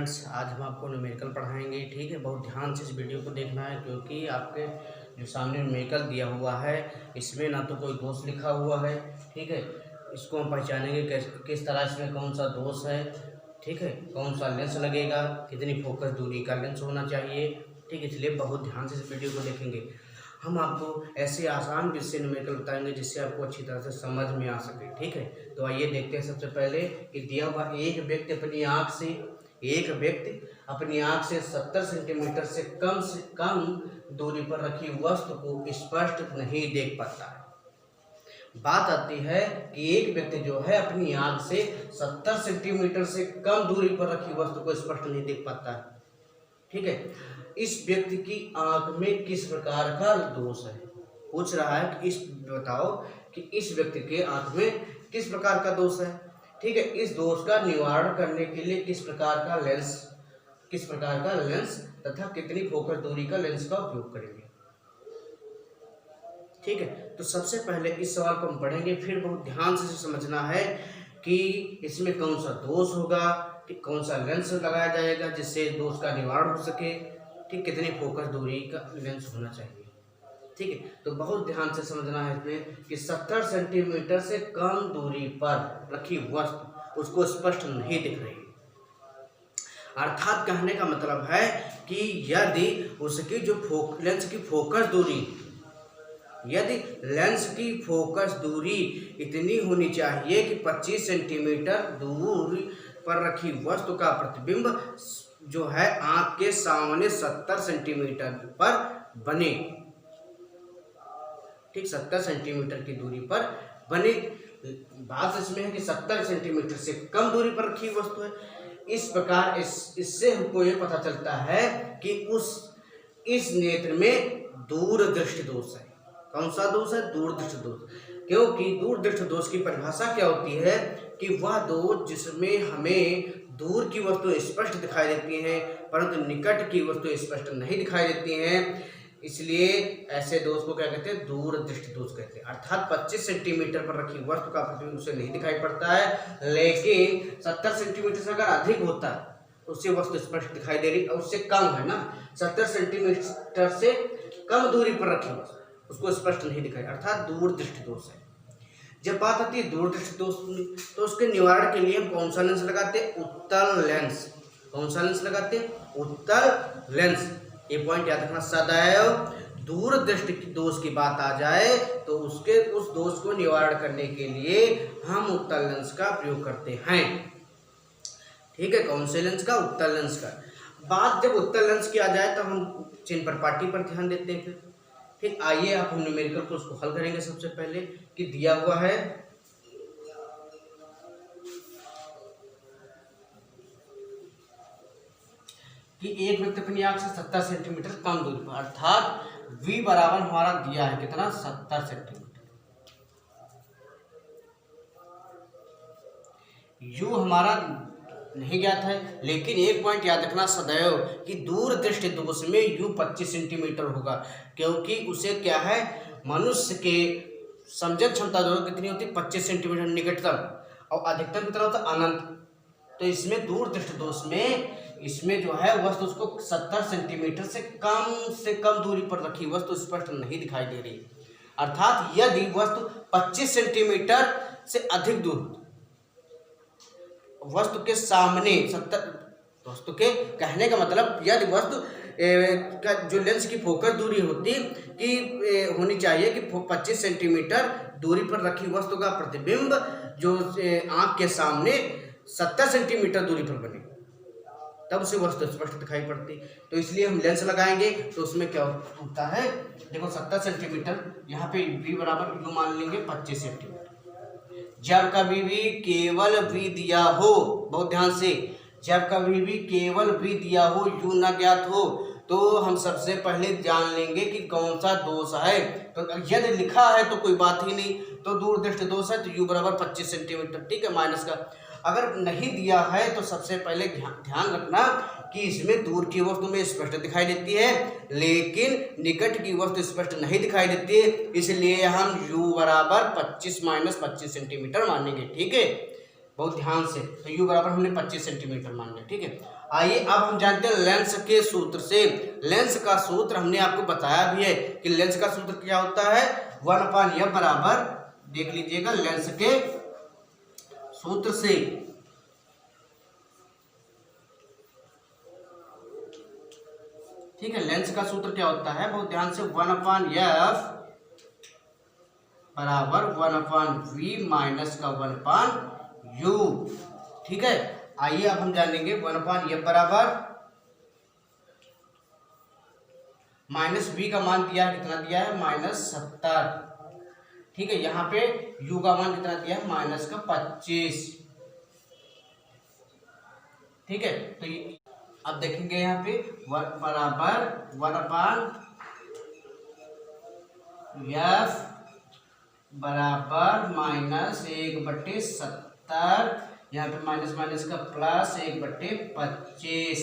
Friends, आज हम आपको न्यूमेरिकल पढ़ाएंगे। ठीक है, बहुत ध्यान से इस वीडियो को देखना है क्योंकि आपके जो सामने न्यूमेरिकल दिया हुआ है इसमें ना तो कोई दोष लिखा हुआ है। ठीक है, इसको हम पहचानेंगे किस तरह इसमें कौन सा दोष है। ठीक है, कौन सा लेंस लगेगा, कितनी फोकस दूरी का लेंस होना चाहिए। ठीक है, इसलिए बहुत ध्यान से इस वीडियो को देखेंगे। हम आपको ऐसे आसान विषय न्यूमेरिकल बताएंगे जिससे आपको अच्छी तरह से समझ में आ सके। ठीक है, तो आइए देखते हैं। सबसे पहले कि दिया हुआ एक व्यक्ति अपनी आँख से 70 सेंटीमीटर से कम दूरी पर रखी वस्तु को स्पष्ट नहीं देख पाता है। बात आती है कि एक व्यक्ति जो है अपनी आँख से 70 सेंटीमीटर से कम दूरी पर रखी वस्तु को स्पष्ट नहीं देख पाता है। ठीक है, इस व्यक्ति की आँख में किस प्रकार का दोष है, पूछ रहा है कि बताओ कि इस व्यक्ति के आँख में किस प्रकार का दोष है। ठीक है, इस दोष का निवारण करने के लिए किस प्रकार का लेंस तथा कितनी फोकस दूरी का लेंस का उपयोग करेंगे। ठीक है, तो सबसे पहले इस सवाल को हम पढ़ेंगे, फिर बहुत ध्यान से समझना है कि इसमें कौन सा दोष होगा, कि कौन सा लेंस लगाया जाएगा जिससे दोष का निवारण हो सके। ठीक, कितनी फोकस दूरी का लेंस होना चाहिए। ठीक है, तो बहुत ध्यान से समझना है इसमें कि 70 सेंटीमीटर से कम दूरी पर रखी वस्तु उसको स्पष्ट नहीं दिख रही। अर्थात कहने का मतलब है कि यदि उसकी जो लेंस की फोकस दूरी इतनी होनी चाहिए कि 25 सेंटीमीटर दूरी पर रखी वस्तु का प्रतिबिंब जो है आंख के सामने 70 सेंटीमीटर पर बने। ठीक, 70 सेंटीमीटर की दूरी पर बने। बात इसमें है कि 70 सेंटीमीटर से कम दूरी पर रखी वस्तु है। इस प्रकार इससे हमको ये पता चलता है कि इस नेत्र में दूरदृष्टि दोष है। कौन सा दोष है? दूरदृष्टि दोष। क्योंकि दूरदृष्टि दोष की परिभाषा क्या होती है कि वह दोष जिसमें हमें दूर की वस्तु स्पष्ट दिखाई देती हैं परंतु निकट की वस्तु स्पष्ट नहीं दिखाई देती हैं, इसलिए ऐसे दोष को क्या कहते हैं? दूरदृष्टि दोष कहते हैं। अर्थात 25 सेंटीमीटर पर रखी वस्तु का प्रतिबिंब उसे नहीं दिखाई पड़ता है, लेकिन 70 सेंटीमीटर से अगर अधिक होता है उससे वस्तु स्पष्ट दिखाई दे रही, और उससे कम है ना, 70 सेंटीमीटर से कम दूरी पर रखी वस्तु उसको स्पष्ट नहीं दिखाई, अर्थात दूरदृष्टि दोष है। जब बात आती है दूरदृष्टि दोष तो उसके निवारण के लिए हम कौन सा लेंस लगाते हैं? उत्तल लेंस। कौन सा लेंस लगाते हैं? उत्तल लेंस। ये पॉइंट याद रखना, सदैव दूरदृष्टि दोष की बात आ जाए तो उस दोष को निवारण करने के लिए हम उत्तल लेंस का प्रयोग करते हैं। ठीक है, कौन से लेंस का? उत्तल लेंस का। बात जब उत्तल लेंस की आ जाए तो हम चिन्ह पर पाटी पर ध्यान देते हैं। फिर ठीक, आइए आप हम न्यूमेरिकल को उसको हल करेंगे। सबसे पहले कि दिया हुआ है कि एक व्यक्ति अपनी आंख से 70 सेंटीमीटर कम दूरी पर, अर्थात v बराबर हमारा दिया है कितना? 70 सेंटीमीटर। u हमारा नहीं ज्ञात है, लेकिन एक पॉइंट याद रखना सदैव कि दूर दृष्टि दोष में u 25 सेंटीमीटर होगा, क्योंकि उसे क्या है, मनुष्य के समझन क्षमता जो कितनी होती है? 25 सेंटीमीटर निकटतम, और अधिकतम कितना होता है? अनंत। तो इसमें दूर दृष्टि दोष में इसमें जो है वस्तु उसको 70 सेंटीमीटर से कम दूरी पर रखी वस्तु स्पष्ट नहीं दिखाई दे रही। अर्थात यदि वस्तु 25 सेंटीमीटर से अधिक दूर वस्तु के सामने 70 वस्तु के कहने का मतलब यदि वस्तु का जो लेंस की फोकस दूरी होनी चाहिए कि 25 सेंटीमीटर दूरी पर रखी वस्तु का प्रतिबिंब जो आंख के सामने 70 सेंटीमीटर दूरी पर बने, तब उसे वस्तु स्पष्ट दिखाई पड़ती। तो इसलिए हम लेंस लगाएंगे तो उसमें क्या होता है? देखो 70 सेंटीमीटर, यहाँ पे v बराबर u मान लेंगे 25 सेंटीमीटर। जब कभी भी केवल v दिया हो, बहुत ध्यान से, जब कभी भी केवल v दिया हो, u न ज्ञात हो, तो हम सबसे पहले जान लेंगे कि कौन सा दोष है। तो यदि लिखा है तो कोई बात ही नहीं, तो दूरदृष्टि दोष है तो u बराबर 25 सेंटीमीटर। ठीक है, माइनस का। अगर नहीं दिया है तो सबसे पहले ध्यान रखना कि इसमें दूर की वस्तु में स्पष्ट दिखाई देती है लेकिन निकट की वस्तु स्पष्ट नहीं दिखाई देती है, इसलिए हम u बराबर 25 माइनस 25 सेंटीमीटर मानेंगे। ठीक है, बहुत ध्यान से। तो u बराबर हमने 25 सेंटीमीटर मान लिया। ठीक है, आइए अब हम जानते हैं लेंस के सूत्र से। लेंस का सूत्र हमने आपको बताया भी है कि लेंस का सूत्र क्या होता है, 1/f बराबर, देख लीजिएगा, लेंस के सूत्र से ठीक है। लेंस का सूत्र क्या होता है, बहुत ध्यान से, 1/f बराबर 1/v माइनस का 1/u। ठीक है, आइए अब हम जानेंगे 1/f बराबर माइनस v का मान दिया है, कितना दिया है, -70। ठीक है, यहाँ पे u का मान कितना दिया है, -25। ठीक है, तो अब देखेंगे यहाँ पे बराबर 1/f बराबर -1/70, यहाँ पे माइनस माइनस का प्लस 1/25।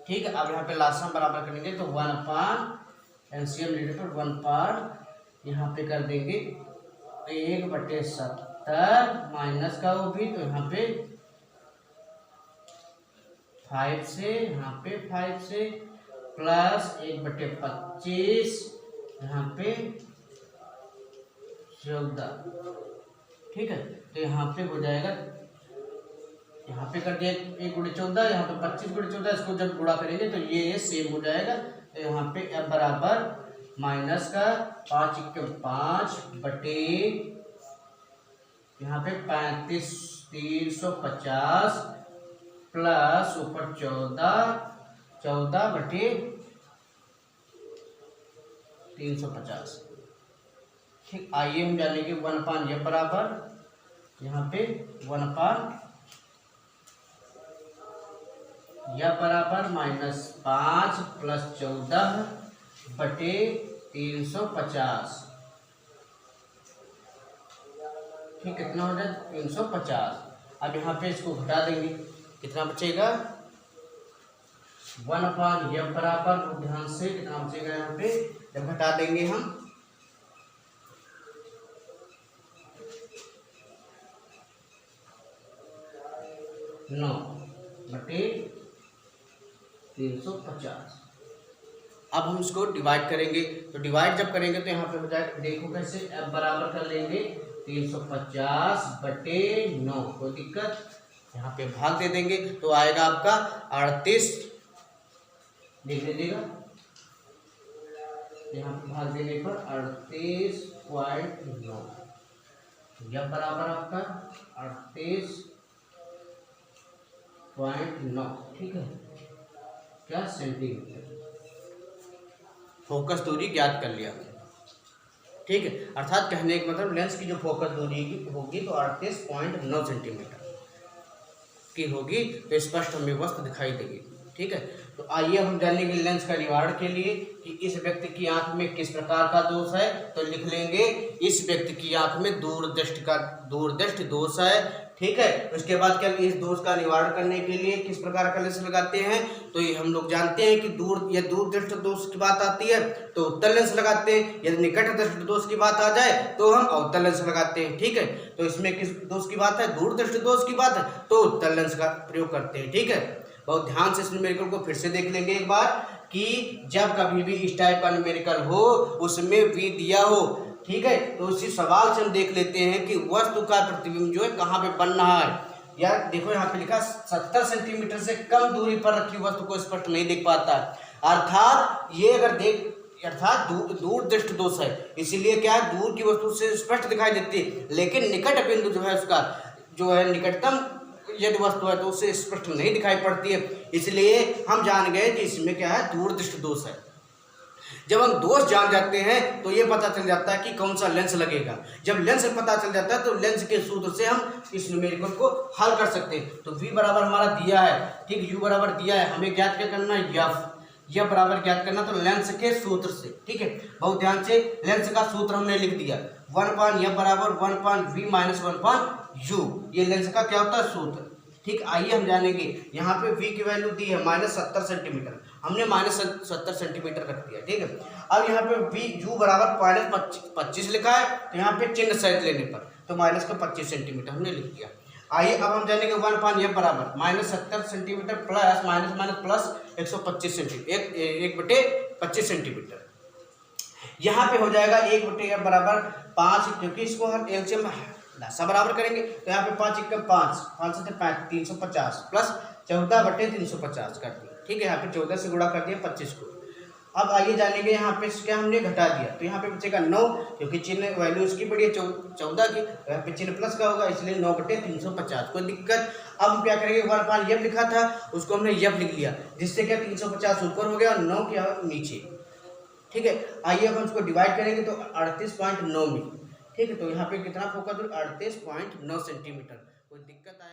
ठीक है, अब यहाँ पे लास्ट में बराबर करेंगे तो 1/एलसीएम लेने पर 1/, यहाँ पे कर देंगे 1/70 माइनस का वो भी, तो यहाँ पे 5 से, यहाँ पे 5 से प्लस 1/25, यहाँ पे 14। ठीक है, तो यहाँ पे हो जाएगा, यहाँ पे कर दिया 1 × 14, यहाँ पे 25 × 14, इसको जब गुणा करेंगे तो ये सेम हो जाएगा। तो यहाँ पे f बराबर माइनस का 5 × 5 बटे, यहाँ पे 350 प्लस ऊपर 14 बटे 350। ठीक, आइए हम जानेंगे 1/f बराबर, यहाँ पे 1/f बराबर -5 प्लस 14 बटे 350। ठीक, कितना हो जाए, 350। अब यहाँ पे इसको घटा देंगे, कितना बचेगा, 1/f बराबर, ध्यान से कितना बचेगा, यहाँ पे जब घटा देंगे हम 9 बटे 350। अब हम इसको डिवाइड करेंगे, तो डिवाइड जब करेंगे तो यहाँ पे हो जाएगा, देखो कैसे, f बराबर कर लेंगे 350 बटे 9, कोई दिक्कत, यहाँ पे भाग दे देंगे तो आएगा आपका 38। देख लीजिएगा, यहाँ पे भाग देने पर 38.9, यह बराबर आपका 38.9। ठीक है, क्या, सेंटीमीटर। फोकस दूरी ज्ञात कर लिया हमने। ठीक है, अर्थात कहने का मतलब लेंस की जो फोकस दूरी होगी तो 38.9 सेंटीमीटर की होगी, तो स्पष्ट हमें वस्तु दिखाई देगी। ठीक है, तो आइए हम जानेंगे लेंस का निवारण के लिए कि इस व्यक्ति की आंख में किस प्रकार का दोष है। तो लिख लेंगे, इस व्यक्ति की आंख में दूरदृष्टि दोष है। ठीक है, उसके बाद क्या, इस दोष का निवारण करने के लिए किस प्रकार का लेंस लगाते हैं, तो ये हम लोग जानते हैं कि दूरदृष्टि दोष की बात आती है तो उत्तल लेंस लगाते हैं, यदि निकट दृष्टि दोष की बात आ जाए तो हम अवतल लेंस लगाते हैं। ठीक है, तो इसमें किस दोष की बात है, दूरदृष्टि दोष की बात है, तो उत्तल लेंस का प्रयोग करते हैं। ठीक है, बहुत ध्यान से इस न्यूमेरिकल को फिर से देख लेंगे एक बार, कि जब कभी भी इस टाइप का न्यूमेरिकल हो उसमें v दिया हो, ठीक है, तो उसी सवाल से हम देख लेते हैं कि वस्तु का प्रतिबिंब जो है कहाँ पे बन रहा है। या देखो यहाँ पे लिखा 70 सेंटीमीटर से कम दूरी पर रखी वस्तु को स्पष्ट नहीं देख पाता, अर्थात ये अगर अर्थात दूरदृष्टि दोष है, इसीलिए क्या है, दूर की वस्तु से स्पष्ट दिखाई देती है, लेकिन निकट बिंदु जो है उसका जो है निकटतम यदि वस्तु है तो उससे स्पष्ट नहीं दिखाई पड़ती है, इसलिए हम जान गए कि इसमें क्या है, दूरदृष्टि दोष है। जब हम दोष जान जाते हैं तो ये पता चल जाता है कि कौन सा लेंस लगेगा। जब लेंस पता चल जाता है तो लेंस के सूत्र से हम इस न्यूमेरिकल को हल कर सकते हैं। तो v बराबर हमारा दिया है, ठीक, u बराबर दिया है, हमें ज्ञात क्या करना है, यह बराबर ज्ञात करना, तो लेंस के सूत्र से। ठीक है, बहुत ध्यान से, लेंस का सूत्र हमने लिख दिया, 1/f बराबर 1/v माइनस 1/u, ये लेंस का क्या होता है, सूत्र। ठीक, आइए हम जानेंगे, यहाँ पे v की वैल्यू दी है -70 सेंटीमीटर, हमने -70 सेंटीमीटर रख दिया। ठीक है, अब यहाँ पे u बराबर -25 लिखा है, तो यहाँ पे चिन्ह सहित लेने पर तो -25 सेंटीमीटर हमने लिख दिया। आइए अब हम जानेंगे 1/f बराबर -70 centimetre plus minus minus plus 125 centimetre 1/25 centimetre. यहाँ पे हो जाएगा 1/f बराबर 5, क्योंकि इसको हम एलसीएम सब बराबर करेंगे तो यहाँ पे 5 × 5 5 से 5 350 प्लस 14/350 कर दिया। ठीक है, यहाँ पे 14 से गुणा कर दिया 25 को। अब आइए जानेंगे यहाँ पे क्या हमने घटा दिया तो यहाँ पे बचेगा 9, क्योंकि चिन्ह वैल्यू उसकी पड़ी है 14 की, तो यहाँ पे चिन्ह प्लस का होगा, इसलिए 9/350। कोई दिक्कत? अब हम क्या करेंगे, 1/f लिखा था उसको हमने f लिख लिया, जिससे क्या 350 ऊपर हो गया और 9 क्या नीचे। ठीक है, आइए अब हम उसको डिवाइड करेंगे तो 38.9 में। ठीक है, तो यहाँ पे कितना फोकस 38.9 सेंटीमीटर। कोई दिक्कत आए